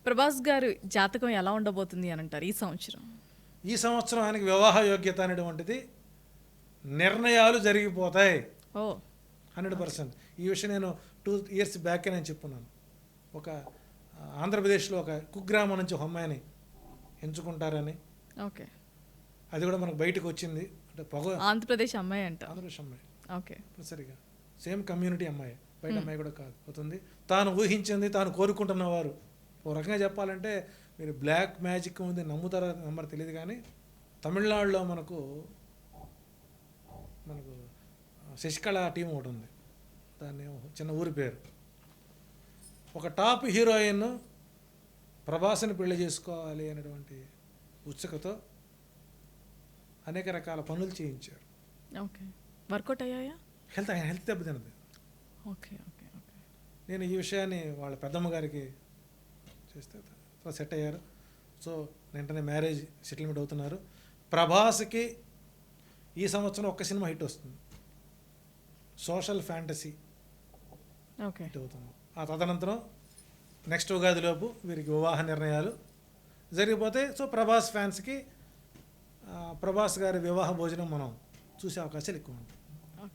ప్రభాస్ గారు జాతకం ఎలా ఉండబోతుంది అని అంటారు ఈ సంవత్సరం? ఈ సంవత్సరం ఆయనకి వివాహ యోగ్యత అనేటువంటిది నిర్ణయాలు జరిగిపోతాయి ఓ 100%. ఈ విషయం నేను 2 years బ్యాకే నేను చెప్పున్నాను. ఒక ఆంధ్రప్రదేశ్లో ఒక కుగ్రామం నుంచి ఒక అమ్మాయిని ఎంచుకుంటారని, ఓకే. అది కూడా మనకు బయటకు వచ్చింది. అంటే ఆంధ్రప్రదేశ్ అమ్మాయి అంట. ఆంధ్రప్రదేశ్ అమ్మాయి, ఓకే. సరిగా సేమ్ కమ్యూనిటీ అమ్మాయి, బయట అమ్మాయి కూడా కాదు అవుతుంది. తాను ఊహించింది, తాను కోరుకుంటున్న వారు. ఒక రకంగా చెప్పాలంటే మీరు బ్లాక్ మ్యాజిక్ ఉంది నమ్ముతారో నమ్మరు తెలియదు, కానీ తమిళనాడులో మనకు శశికళ టీం ఒకటి ఉంది. దాన్ని చిన్న ఊరి పేరు. ఒక టాప్ హీరోయిన్ ప్రభాస్ని పెళ్లి చేసుకోవాలి అనేటువంటి ఉత్సుకతో అనేక రకాల పనులు చేయించారు. ఓకే. వర్కౌట్ అయ్యాయా? హెల్త్ దెబ్బతిన్నది. Okay okay okay. నేను ఈ విషయాన్ని వాళ్ళ పెద్దమ్మ గారికి చేస్తే సెట్ అయ్యారు. సో వెంటనే మ్యారేజ్ సెటిల్మెంట్ అవుతున్నారు. ప్రభాస్కి ఈ సంవత్సరం ఒక్క సినిమా హిట్ వస్తుంది, సోషల్ ఫ్యాంటసీ ఓకే హిట్ అవుతుంది. ఆ తదనంతరం నెక్స్ట్ ఉగాదిలోపు వీరికి వివాహ నిర్ణయాలు జరిగిపోతే సో ప్రభాస్ ఫ్యాన్స్కి ప్రభాస్ గారి వివాహ భోజనం మనం చూసే అవకాశాలు ఎక్కువ ఉంటాయి.